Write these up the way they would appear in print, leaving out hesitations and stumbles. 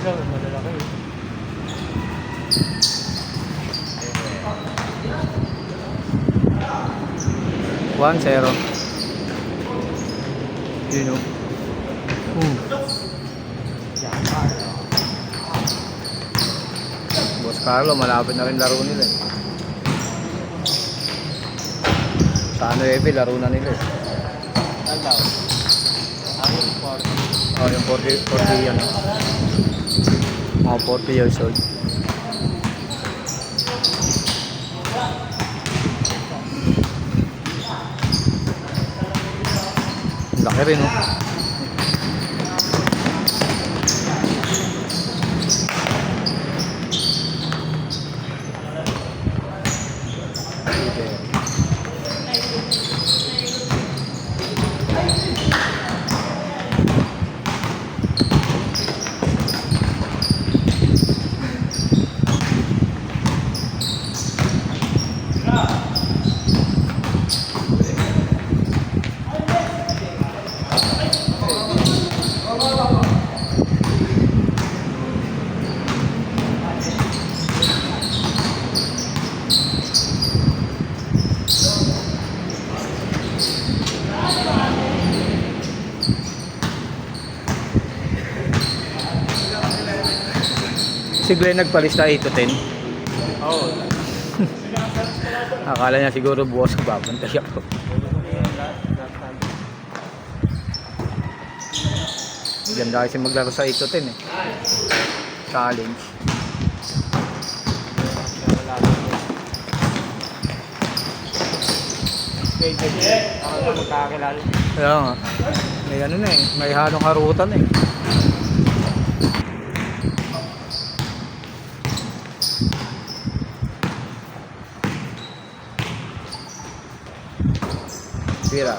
lang, malalaki. 1-0. Yun o. Boss Carlo, malapit na rin laro nila eh. Sa ano laro na nila eh. Alaw. Ayun, 40. Oh, yung 40 yan. Mga 40 years old. Laki rin oh. Si Glenn nagpalista 8 to 10. Oo. Akala niya siguro bukas babantay ako. Ganda kasi maglaro sa 8 to 10 eh. Challenge. Ako na magkakilala. Kaya nga. May ano na eh. May halong harutan eh. Pira.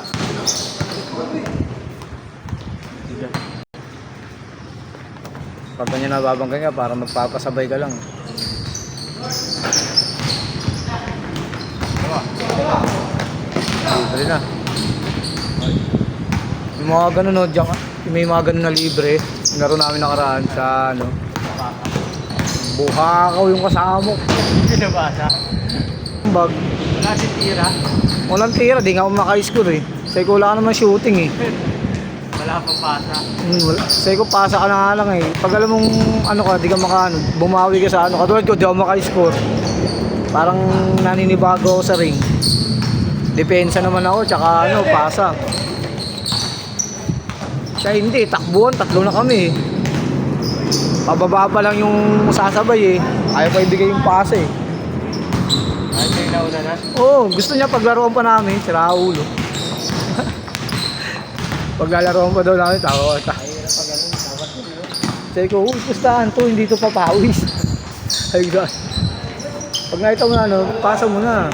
Pag kanya nababangga nga, parang magpapasabay ka lang. Libre na. Yung mga ganun no, dyan, may mga ganun na libre. Laro namin nakaraan sa ano. Buhakaw yung kasama mo. Pinabasa. Bag. Wala si Tira. Walang tira, di nga ako maka-score eh. Sa'yo ko wala ka naman shooting eh. Wala pang pasa. Sa'yo ko pasa ka na nga lang eh. Pag alam mong ano ka, di ka maka-ano, bumawi ka sa ano. Katulad ko, di ako maka-score. Parang naninibago ako sa ring. Depensa naman ako, tsaka ano, pasa. Siya hindi, takbuhan, 3 na kami eh. Pababa pa lang yung sasabay eh. Ayaw pa ibigay yung pasa eh. Ay, may nauna na. Oo, gusto niya paglaruan pa namin, sira ulo. Paglalaroan pa daw namin, tawa ta. Ay, na pag ganun, dapat yun. Sabi ko, pustahan to, hindi to papawis. Ay God. Pag nakita mo na ano, pasa mo na.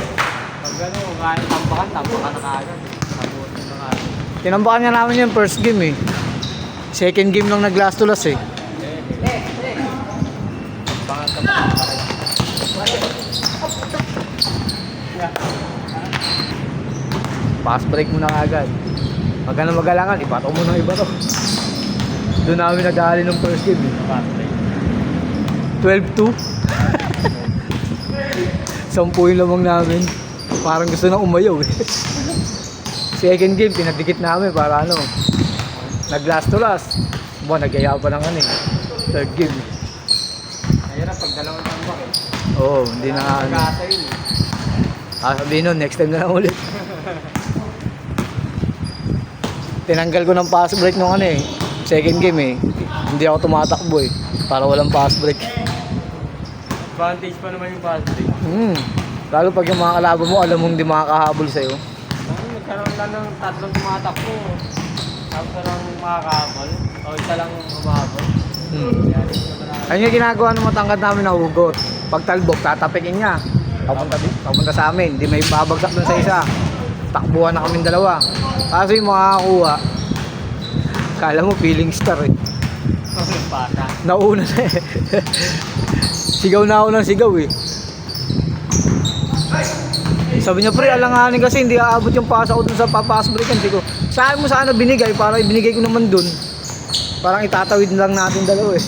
Pag gano'n, kahit tambakan na kaagad. Tabuhan mo na kaagad. Tinambakan niya namin yung first game eh. Second game lang nag-last to last eh. Tambakan pa rin. Pass break mo na agad. Pag ka na magalangan, ipato mo ng iba to. Doon namin nadali ng first game eh. 12-2. 10 yung lamang namin. Parang gusto na umayaw eh. Second game, pinadikit namin para ano. Nag-last to last. Nagyaya pa ng ano eh. Third game. Mahirap pag dalawang tambak eh. Oo, hindi na ano. Pag-asa yun eh. Sabihin nun, next time na lang ulit. Tinanggal ko ng pass break nung ano eh. Second game eh. Hindi ako tumatakbo eh. Para walang pass break. Advantage pa naman yung pass break. Lalo pag yung mga kalaban mo, alam mong hindi makakahabol sa'yo. Nagkaroon lang ng 3 tumatakbo. Tapos na lang makakahabol. O isa lang humahabol. Ayun yung ginagawa ng matangkad namin na hugot. Pag talbog, tatapikin niya. Papunta sa amin. Hindi may babagsak dun sa isa. Takbuhan na kaming dalawa. Kaso yung makakakuha, kala mo feeling star eh. Pata. Nauna na eh. Sigaw na ako ng sigaw eh. Sabi niya, pre, alanganin kasi hindi aabot yung pasa ko dun sa pass break. Hindi ko, saan mo sana binigay para ibinigay ko naman dun. Parang itatawid lang natin dalawa eh.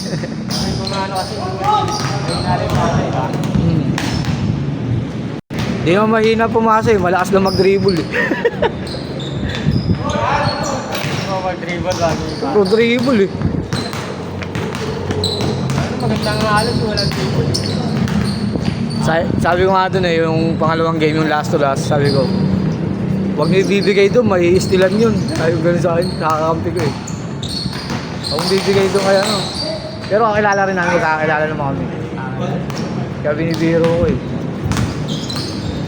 ano kasi, may narin pasa iba. Di mo mahina pumasa eh, malakas lang mag-dribble eh. Hindi mo mag-dribble bago iba. Pro dribble eh. Ano magandang halos, walang dribble. Sabi ko nga dun eh, yung pangalawang game, yung last to last, sabi ko, huwag niyo ibibigay doon, may istilan yun. Ayaw ganun sa akin, nakakampi ko eh. Huwag bibigay doon kaya no. Pero kakilala rin namin, kakilala naman kami. Kaya binibiro ko eh.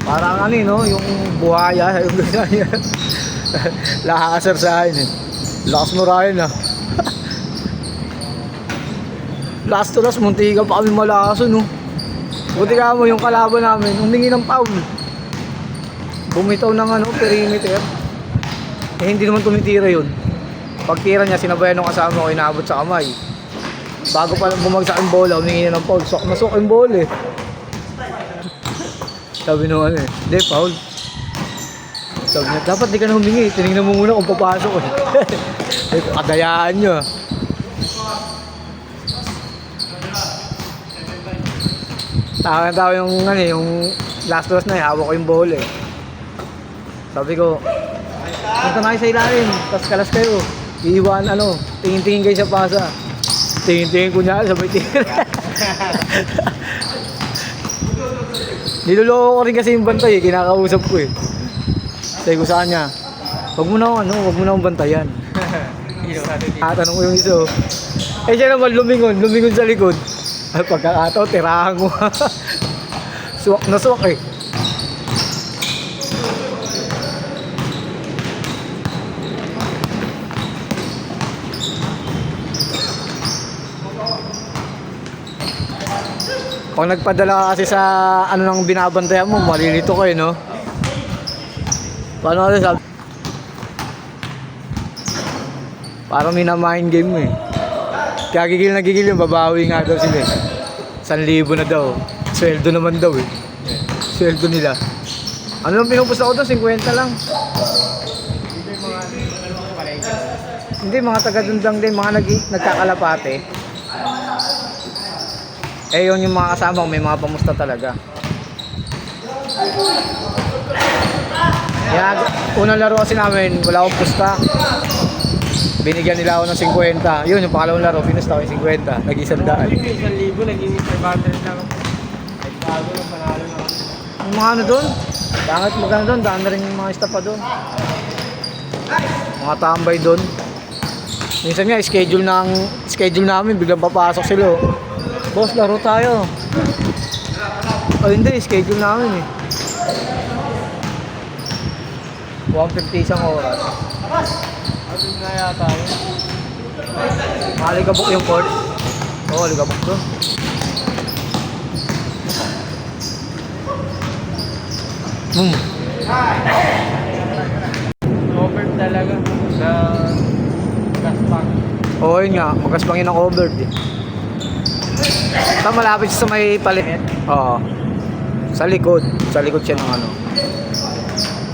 Parang ano eh, no? Yung buhaya, yung ganyan. Lakasar sa akin eh. Lakas mo Ryan ah. Last to last, munti ka pa kami malakaso no. Buti ka mo yung kalaban namin, humingi ng foul. Bumitaw ng ano, perimeter. Eh hindi naman tumitira yun. Pagtira niya, sinabayan ng kasama ko, inaabot sa kamay. Bago pa bumagsak yung bola, humingi na ng foul. Sok na sok yung bola eh. Sabi nung ano eh, hindi, foul. Sabi niya, dapat di ka na humingi. Tinignan mo muna kung papasok eh. Kadayaan niyo ah. Tawa yung ano yung last toss na hawak ko yung bola eh. Sabi ko, punta na kayo sa ilalim, tapos kalas kayo. Iiwan ano, tingin-tingin kayo sa pasa. Tingin-tingin ko niya, sabay tingin. Niloloko ko rin kasi yung bantay eh, kinakausap ko eh. Sabi ko sa kanya, wag mo na akong bantayan. Tanong ko yung isa. Eh siya naman lumingon sa likod. Ay pagkakataon, tirahan ko. Suwak na suwak eh. Kung nagpadala ka kasi sa ano nang binabantayan mo, malilito kayo, no? Paano kasi sabi? Parang minamind game mo eh. Kaya gigil yung babawi nga daw sila eh. 1,000 na daw. Sweldo naman daw eh. Sweldo nila. Ano lang pinupusta ko doon? 50 lang. Hindi, mga taga-dundang din. Mga nagkakalapate. Eh yun yung mga kasama ko. May mga pamusta talaga. Kaya unang laro kasi namin, wala akong pusta. Binigyan nila ako ng 50. Yun, yung pangalawang laro, pinusta ko yung 50. Nag-100. Yung 1,000, naging 500 lang. Nagbago lang, panalo na ako. Yung mga ano doon, bakit magkano doon, daan na rin yung mga staff pa doon. Mga tambay doon. Minsan nga, schedule namin, biglang papasok sila. Boss, laro tayo. O hindi, schedule namin eh. 150 isang oras. Ano nga yata yun? Maligabok yung court. Oo, ligabok doon. Over talaga sa gaspak. Oo, yun nga. Magkaspangin ang covered eh. Saan malapit siya sa may palimit? Oo. Sa likod. Sa likod siya ng ano.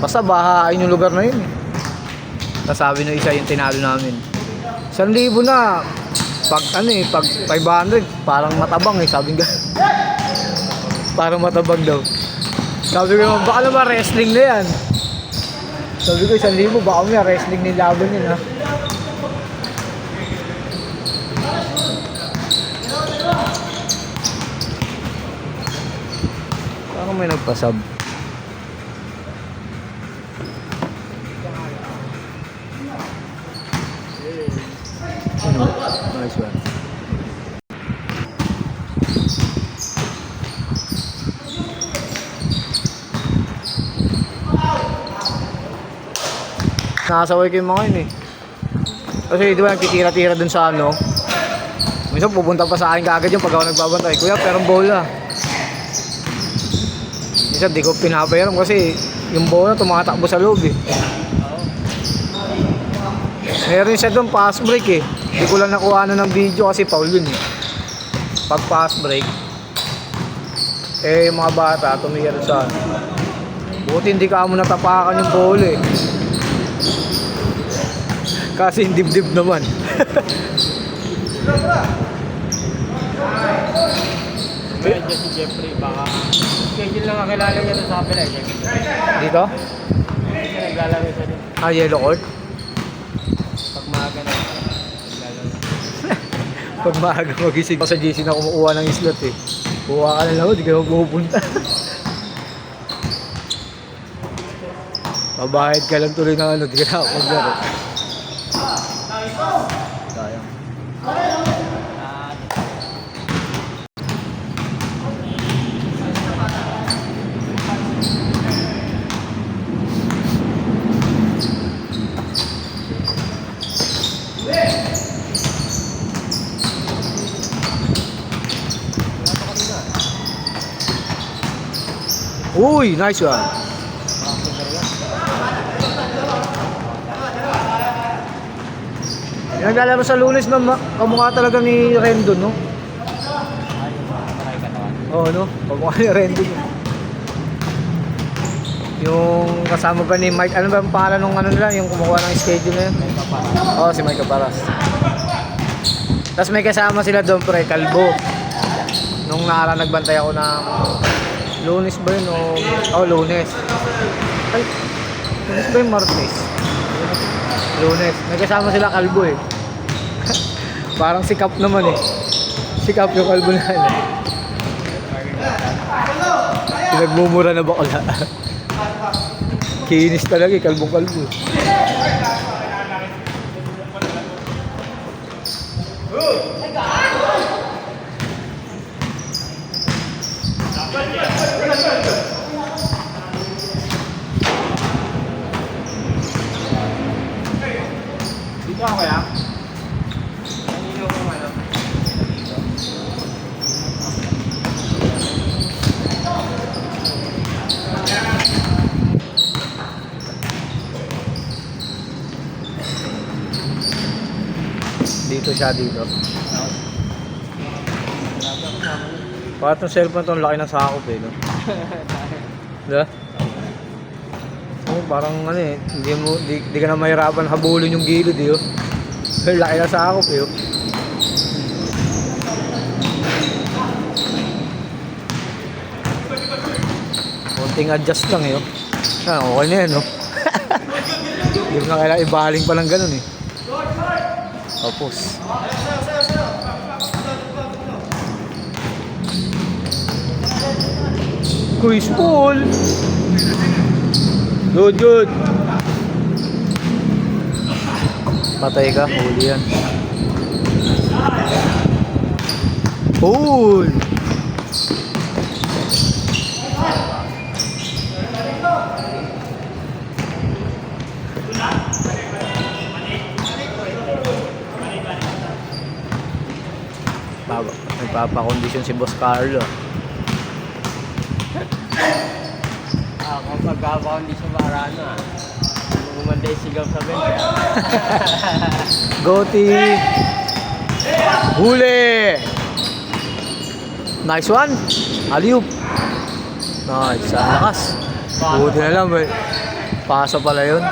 Basta bahain yung lugar na yun eh. Sabi ng isa yung tinalo namin. 1,000 na. Pag ano eh, pag 500, parang matabang eh. Sabi nga. Parang matabang daw. Sabi ko naman, baka naman wrestling na yan. Sabi ko, 1,000, baka may wrestling na laban yun ha. Parang may nagpasab. Nice one. Nakasaway ko yung mga yun eh. Kasi di ba nagtitira-tira dun sa ano. Minsan pupunta pa sa akin kaagad yung pag ako nagbabantay. Kuya, perang bola. Minsan di ko pinapayaram kasi yung bola tumatakbo sa loob eh. Meron siya doon pass break eh. Hindi ko lang nakuha ng video kasi foul yun eh. Pag pass break, eh yung mga bata tumira sa buti hindi ka mo natapakan yung bola eh. Kasi yung dibdib naman. Medyo si Jeffrey, baka schedule lang kakilala niya doon sa kapila. Dito? Kasi naglalaro siya din. Ah, yellow court? Pag maaga na, naglalaro. Pag maaga magising ako sa GC na kumukuha ng slot eh. Kuha ka na lang, di ka pupunta. Mabahid ka lang tuloy ng ano, di ka na maglaro. Sayang. Uy, nice one. Yung naglalaro sa Lunes na kamukha talaga ni Rendon, no? Oo, no? Kamukha ni Rendon. Yung kasama ba ni Mike, ano ba ang pangalan nung ano nila, yung kumukuha ng schedule na yun? Oo, si Mike Caparas. Tapos may kasama sila doon, pre, Kalbo. Nung nakaraan nagbantay ako ng Lunes ba yun o Lunes. Ay, Lunes ba yung Martes? Lunes. Nagkasama sila Kalbo eh. Parang sikap naman eh. Sikap yung Kalbo na ano. Pinagmumura na bakla. Kinis talaga eh, Kalbo. Dito ako kaya? Kanino ko ano? Dito siya dito. Bakit yung cellphone to, laki ng sakop eh, no? Diba? Oh, parang ano eh, di ka na mahirapan habulin yung gilid eh, oh. Laki ng sakop eh, oh. Konting adjust lang eh, oh. Ah, okay na yan, no? Hindi mo na kailangan ibaling pa lang ganun eh. Tapos Quiz pool. Good. Patay ka, huli yan. Pool. Nagpapakondisyon si Boss Carlo. Ako pagkakakondisyon para ano ah. Umanday sigaw sa bench. Goti. Huli. Nice one. Alley-oop. Nice. Ang lakas. Buti na lang. Pasa pala yun.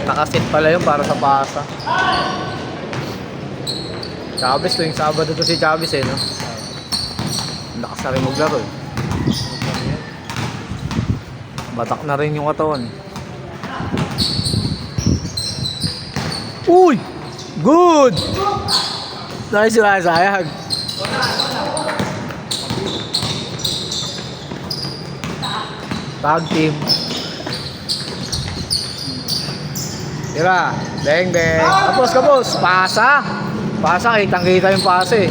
Nakasit pala yun para sa pasa. Chavez, tuwing Sabado to si Chavez eh, no? Lakas na rin maglaro eh. Batak na rin yung katawan. Uy! Good! Nice yung sayag. Tag team. Tira, beng. Kapos. Pasa, kitang-kita yung pasa eh.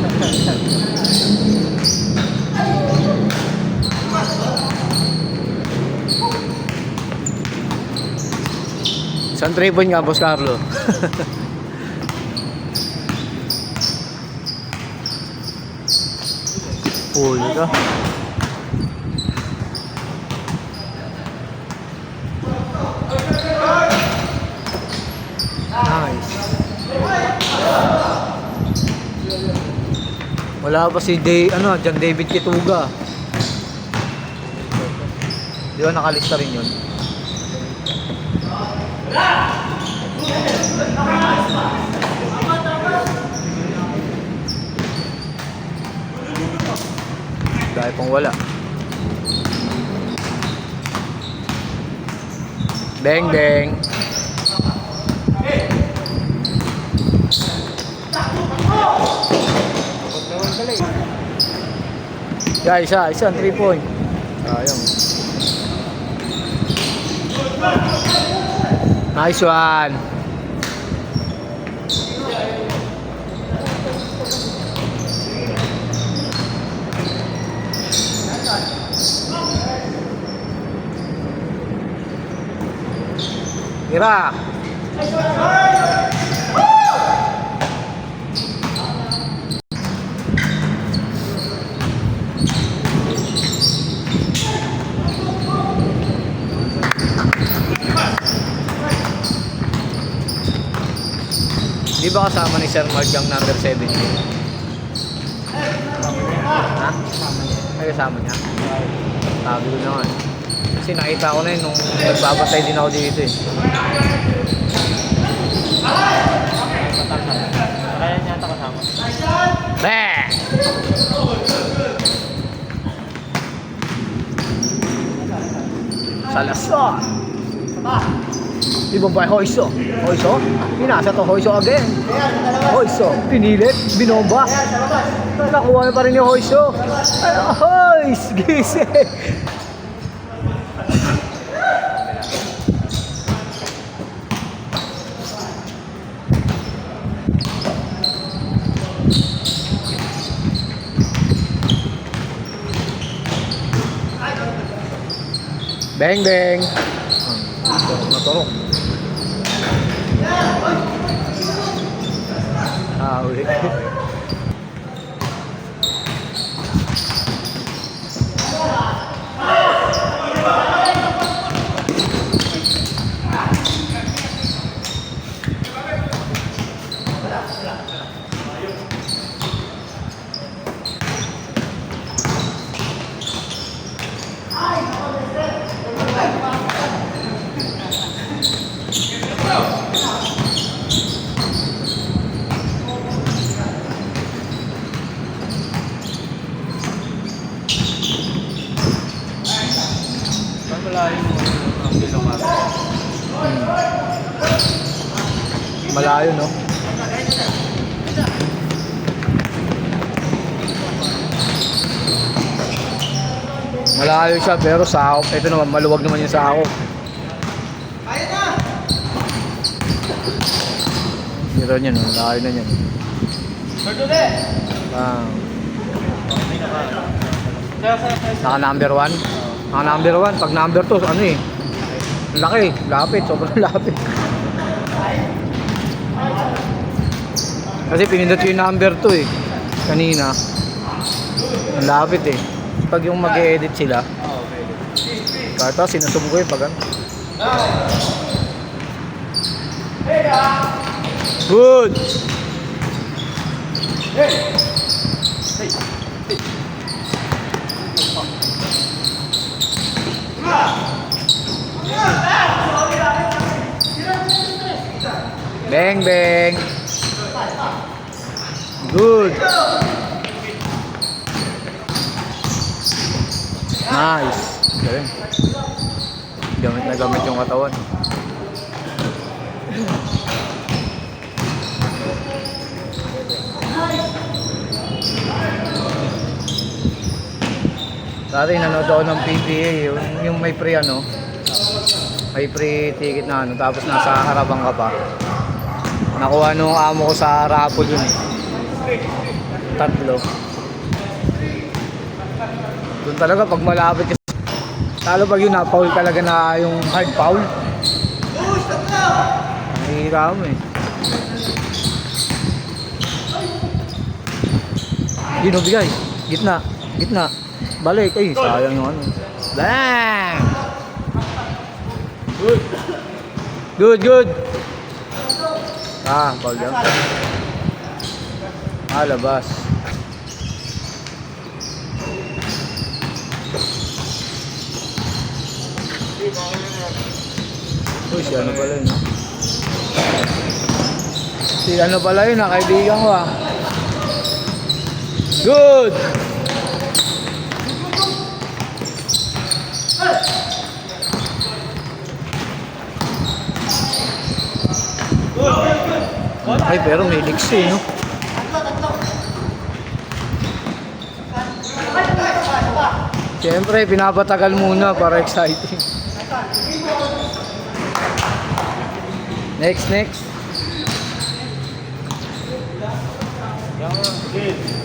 Isang 3 point nga, Boss Carlo. Full ka. Nice. Wala pa si John David Kituga. Di ba nakalista rin yun? Ay pong wala. Beng beng. Yeah, isa 3 point. Sayang. Nice one. Ira. Di ba kasama ni Sir Mark yung number 7 niya? Ha? Ay kasama niya? Sabi ko naman. Kasi nakita ko na yun nung nagbabatay din ako dito eh. Kaya niya ito kasama. Bang! Salasar! Di ba ba Hoiso? Hoiso? Pinasa to Hoiso again. Hoiso, pinilit, binomba. Nakuha na pa rin yung Hoiso. Hois! Gising! Bang bang. Natorok. Ulit. Malayo no? Malayo siya pero sakop. Ito naman maluwag naman yung sakop. Ito niyan, malayo na niyan. Naka number 1. Naka number 1. Pag number 2 ano eh, laki, lapit, sobrang lapit. Kasi pinindot ko yung number 2 eh kanina. Ang lapit eh. Pag yung mag-e-edit sila, kaya sinusub ko yung pag ano. Good! Bang bang! Good! Nice! Galing. Gamit na gamit yung katawan. Dati nanood ako ng PBA, yung may free ano, may free ticket na ano, tapos nasa harabang ka pa. Nakuha nung amo ko sa raffle yun eh. 3. Doon talaga pag malapit kasi, lalo pag yun na-foul talaga na yung hard foul. Nahihira mo eh. Ginobigay, gitna, gitna. Balik, ay sayang yung ano. Bang! Good. Good, good. Foul yan. Labas. Uy, si ano pala yun? Si ano pala yun, kaibigan ko ah. Good! Ay, pero may leaks eh, no? Siyempre, pinapatagal muna para exciting. Next. Yan, sige.